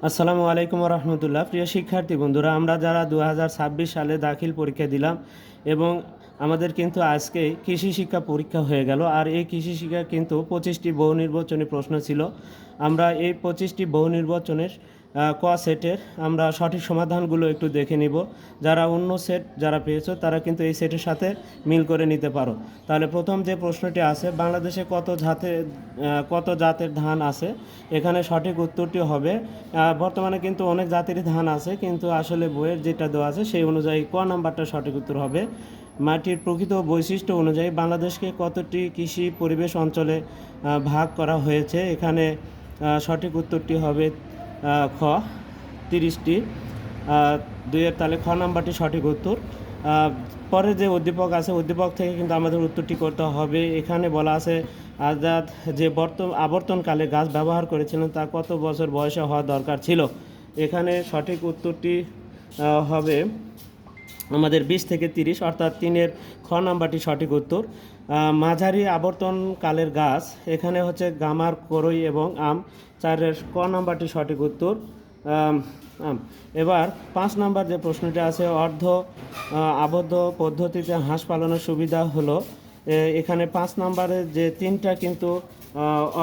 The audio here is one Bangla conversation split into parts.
আসসালামু আলাইকুম রহমতুল্লাহ। প্রিয় শিক্ষার্থী বন্ধুরা, আমরা যারা 2026 সালে দাখিল পরীক্ষা দিলাম এবং আমাদের কিন্তু আজকে কৃষি শিক্ষা পরীক্ষা হয়ে গেল। আর এই কৃষি শিক্ষা কিন্তু 25টি বহু নির্বাচনী প্রশ্ন ছিল। আমরা এই 25টি বহু নির্বাচনের ক সেটের আমরা সঠিক সমাধানগুলো একটু দেখে নিব। যারা অন্য সেট যারা পেয়েছো তারা কিন্তু এই সেটের সাথে মিল করে নিতে পারো। তাহলে প্রথম যে প্রশ্নটি আছে, বাংলাদেশে কত জাতের ধান আছে? এখানে সঠিক উত্তরটি হবে বর্তমানে কিন্তু অনেক জাতেরই ধান আছে, কিন্তু আসলে বইয়ের যেটা দেওয়া আছে সেই অনুযায়ী ক নাম্বারটা সঠিক উত্তর হবে। মাটির প্রকৃত বৈশিষ্ট্য অনুযায়ী বাংলাদেশকে কতটি কৃষি পরিবেশ অঞ্চলে ভাগ করা হয়েছে? এখানে সঠিক উত্তরটি হবে খ 30টি। দুইয়ের তাহলে খ নাম্বারটি সঠিক উত্তর। পরে যে উদ্দীপক আছে উদ্দীপক থেকে কিন্তু আমাদের উত্তরটি করতে হবে। এখানে বলা আছে আজাদ যে আবর্তনকালে গাছ ব্যবহার করেছিলেন তা কত বছর বয়সে হওয়া দরকার ছিল? এখানে সঠিক উত্তরটি হবে আমাদের 20 থেকে 30, অর্থাৎ 3-এর খ নাম্বারটি সঠিক উত্তর। মাঝারি আবর্তনকালের গাছ এখানে হচ্ছে গামার, করই এবং আম। 4-এর ক নাম্বারটি সঠিক উত্তর। এবার 5 নাম্বার যে প্রশ্নটি আছে, অর্ধ আবদ্ধ পদ্ধতিতে হাঁস পালনের সুবিধা হলো। এখানে 5 নাম্বারের যে 3টা কিন্তু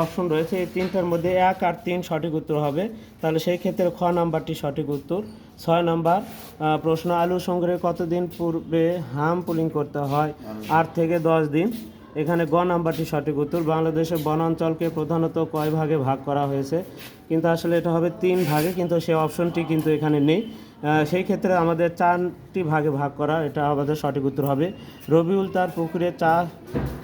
অপশন রয়েছে, এই 3টার মধ্যে 1 আর 3 সঠিক উত্তর হবে। তাহলে সেই ক্ষেত্রে খ নাম্বারটি সঠিক উত্তর। 6 নাম্বার প্রশ্ন, আলু সংগ্রহে কতদিন পূর্বে হাম পুলিং করতে হয়? 8 থেকে 10 দিন। এখানে গ নাম্বারটি সঠিক উত্তর। বাংলাদেশের বনাঞ্চলকে প্রধানত কয় ভাগে ভাগ করা হয়েছে? কিন্তু আসলে এটা হবে 3 ভাগে, কিন্তু সেই অপশনটি কিন্তু এখানে নেই। সেই ক্ষেত্রে আমাদের 4টি ভাগে ভাগ করা, এটা আমাদের সঠিক উত্তর হবে। রবিউল তার পুকুরে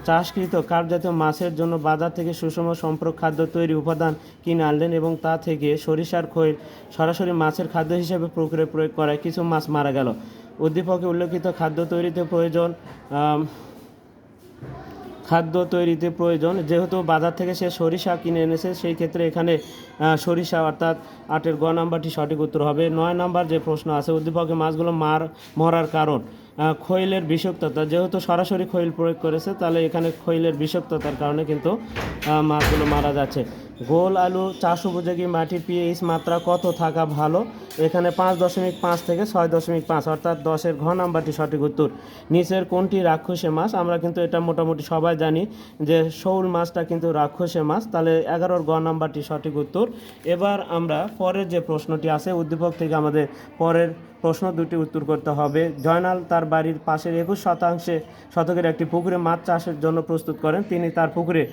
চাষকৃত কার্পজাতীয় মাছের জন্য বাজার থেকে সুষম সম্পর্ক খাদ্য তৈরি উপাদান কিনে আনলেন এবং তা থেকে সরিষার খৈল সরাসরি মাছের খাদ্য হিসেবে পুকুরে প্রয়োগ করায় কিছু মাছ মারা গেল। উদ্দীপকে উল্লেখিত খাদ্য তৈরিতে প্রয়োজন যেহেতু বাজার থেকে সে সরিষা কিনে এনেছে, সেই ক্ষেত্রে এখানে সরিষা, অর্থাৎ 8-এর গ নাম্বারটি সঠিক উত্তর হবে। 9 নাম্বার যে প্রশ্ন আছে, উদ্দীপকে মাছগুলো মরার কারণ? খৈলের বিষাক্ততা, যেহেতু সরাসরি খৈল প্রয়োগ করেছে তাহলে এখানে খৈলের বিষাক্ততার কারণে কিন্তু মাছগুলো মারা যাচ্ছে। গোল আলু চাষ উপযোগী মাটির পিএইচ মাত্রা কত থাকা ভালো? এখানে 5.5 থেকে 6.5, অর্থাৎ 10-এর ঘ নাম্বারটি সঠিক উত্তর। নিচের কোনটি রাক্ষসে মাছ? আমরা কিন্তু এটা মোটামুটি সবাই জানি যে শৌল মাছটা কিন্তু রাক্ষসে মাছ। তাহলে 11-এর গ নাম্বারটি সঠিক উত্তর। এবার আমরা পরের যে প্রশ্নটি আছে উদ্দীপক থেকে আমাদের পরের প্রশ্ন দুটি উত্তর করতে হবে। জয়নাল তার বাড়ির পাশের 21 শতকের একটি পুকুরে মাছ চাষের জন্য প্রস্তুত করেন। তিনি তার পুকুরে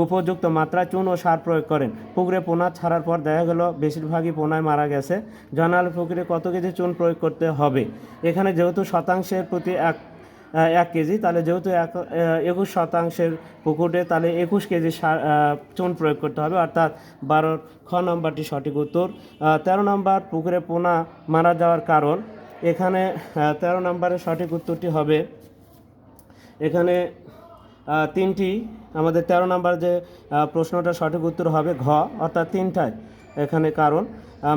উপযুক্ত মাত্রায় চুন ও সার প্রয়োগ করেন। পুকুরে পোনা ছাড়ার পর দেখা গেল বেশিরভাগই পোনায় মারা গেছে। জয়নাল পুকুরে কত কেজি চুন প্রয়োগ করতে হবে? এখানে যেহেতু শতাংশের প্রতি 1 কেজি, তাহলে যেহেতু 21% পুকুরে তাহলে 21 কেজি চুন প্রয়োগ করতে হবে, অর্থাৎ 12-র খ নম্বরটি সঠিক উত্তর। 13 নম্বর পুকুরে পোনা মারা যাওয়ার কারণ? এখানে 13 নম্বরের সঠিক উত্তরটি হবে এখানে 3টি। আমাদের 13 নম্বর যে প্রশ্নটা সঠিক উত্তর হবে ঘ, অর্থাৎ 3টায় এখানে কারণ।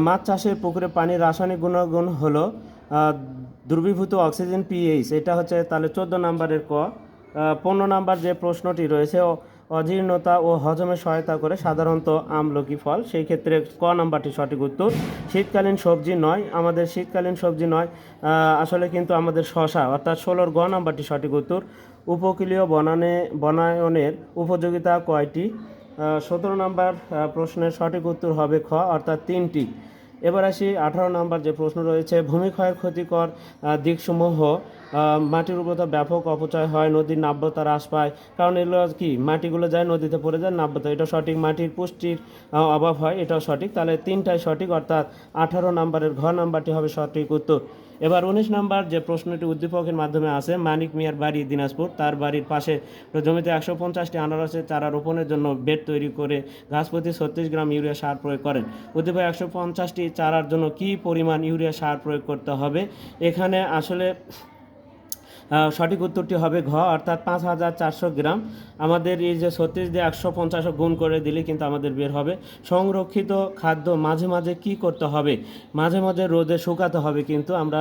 মাছ চাষের পুকুরে পানির রাসায়নিক গুণাগুণ হলো দ্রবীভূত অক্সিজেন পিএইচ, এটা হচ্ছে তাহলে 14 নম্বরের ক। 15 নম্বর যে প্রশ্নটি রয়েছে, অজীর্ণতা ও হজমে সহায়তা করে সাধারণত আমলকি ফল, সেই ক্ষেত্রে ক নাম্বারটি সঠিক উত্তর। শীতকালীন সবজি নয়, আমাদের শীতকালীন সবজি নয় আসলে কিন্তু আমাদের শশা, অর্থাৎ 16-র গ নাম্বারটি সঠিক উত্তর। উপকূলীয় বনায়নের উপযোগিতা কয়টি? 17 নম্বর প্রশ্নের সঠিক উত্তর হবে খ, অর্থাৎ 3টি। এবার আসি 18 নম্বর যে প্রশ্ন রয়েছে, ভূমি ক্ষয়ের ক্ষতিকর দিকসমূহ। মাটির উর্বরতা ব্যাপক অপচয় হয়, নদীর নাব্যতা হ্রাস পায়, কারণ এগুলো কি মাটিগুলো যায় নদীতে পড়ে যায়, নাব্যতা এটা সঠিক। মাটির পুষ্টির অভাব হয়, এটাও সঠিক। তাহলে 3টাই সঠিক, অর্থাৎ 18 নম্বরের ঘ নাম্বারটি হবে সঠিক উত্তর। এবার 19 নম্বর যে প্রশ্নটি উদ্দীপকের মাধ্যমে আছে, মানিক মিয়ার বাড়ি দিনাজপুর, তার বাড়ির পাশে জমিতে 150টি আনারসের চারা রোপণের জন্য বেড তৈরি করে গাছ প্রতি 36 গ্রাম ইউরিয়া সার প্রয়োগ করেন। উদ্দীপক 150টি চারার জন্য কী পরিমাণ ইউরিয়া সার প্রয়োগ করতে হবে? এখানে আসলে সঠিক উত্তরটি হবে ঘ, অর্থাৎ 5400 গ্রাম। আমাদের এই যে 36 দিয়ে 150 গুণ করে দিলে কিন্তু আমাদের বের হবে। সংরক্ষিত খাদ্য মাঝে মাঝে কি করতে হবে? মাঝে মাঝে রোদে শুকাতে হবে, কিন্তু আমরা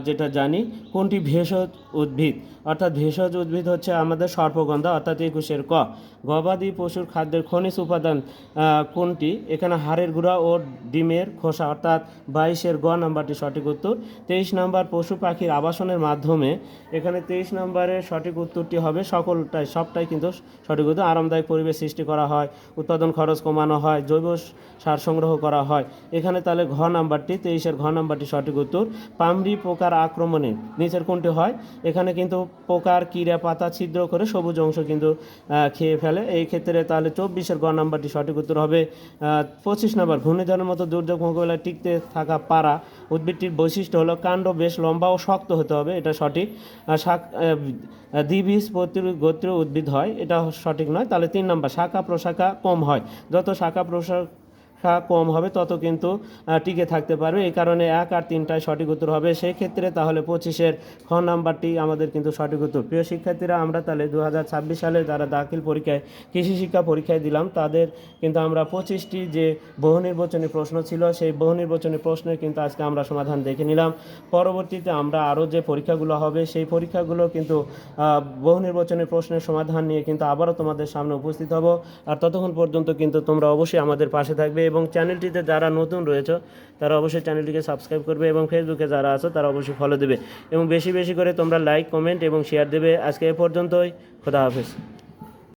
যেটা জানি, কোনটি ভেষজ উদ্ভিদ? অর্থাৎ ভেষজ উদ্ভিদ হচ্ছে আমাদের সর্পগন্ধা, অর্থাৎ 21-এর ক। গবাদি পশুর খাদ্যের খনিজ উপাদান কোনটি? এখানে হাড়ের গুঁড়া ও ডিমের খোসা, অর্থাৎ 22-এর গ নাম্বারটি সঠিক উত্তর। 23 নাম্বার, পশু পাখির আবাসনের মাধ্যমে, এখানে 23 নম্বরের সঠিক উত্তরটি হবে সবটাই কিন্তু সঠিক উত্তর। আরামদায়ক পরিবেশ সৃষ্টি করা হয়, উৎপাদন খরচ কমানো হয়, জৈব সার সংগ্রহ করা হয়। এখানে তাহলে ঘ নাম্বারটি, 23-এর ঘ নাম্বারটি সঠিক উত্তর। পামরি পোকার আক্রমণে নিচের কোনটি হয়? এখানে কিন্তু পোকার কিরা পাতা ছিদ্র করে সবুজ অংশ কিন্তু খেয়ে ফেলে। এই ক্ষেত্রে তাহলে 24-এর গ নাম্বারটি সঠিক উত্তর হবে। 25 নম্বর, ঘূর্ণিঝড়ের মতো দুর্যোগ মোকাবেলায় টিকতে থাকা পারা উদ্ভিদটির বৈশিষ্ট্য হলো কাণ্ড বেশ লম্বা ও শক্ত হতে হবে, এটা সঠিক। দ্বিবীজ গোত্রীয় উদ্ভিদ হয়, এটা সঠিক নয়। তাহলে 3 নম্বর, শাখা প্রশাখা কম হয়। যত শাখা প্রশাখা কম হবে তত কিন্তু টিকে থাকতে পারবে। এই কারণে 1 আর 3টাই সঠিক উত্তর হবে সেই ক্ষেত্রে। তাহলে 25-এর খ নাম্বারটি আমাদের কিন্তু সঠিক উত্তর। প্রিয় শিক্ষার্থীরা, আমরা তাহলে 2026 সালে যারা দাখিল পরীক্ষায় কৃষি শিক্ষা পরীক্ষায় দিলাম, তাদের কিন্তু আমরা 25টি যে বহু নির্বাচনী প্রশ্ন ছিল, সেই বহু নির্বাচনী প্রশ্নের কিন্তু আজকে আমরা সমাধান দেখে নিলাম। পরবর্তীতে আমরা আরও যে পরীক্ষাগুলো হবে, সেই পরীক্ষাগুলো কিন্তু বহু নির্বাচনী প্রশ্নের সমাধান নিয়ে কিন্তু আবারও তোমাদের সামনে উপস্থিত হব। আর ততক্ষণ পর্যন্ত কিন্তু তোমরা অবশ্যই আমাদের পাশে থাকবে, এবং চ্যানেলটিতে যারা নতুন রয়েছে তারা অবশ্যই চ্যানেলটিকে সাবস্ক্রাইব করবে, এবং ফেসবুকে যারা আছো তারা অবশ্যই ফলো দেবে, এবং বেশি বেশি করে তোমরা লাইক, কমেন্ট এবং শেয়ার দেবে। আজকে এ পর্যন্তই। খোদা হাফেজ।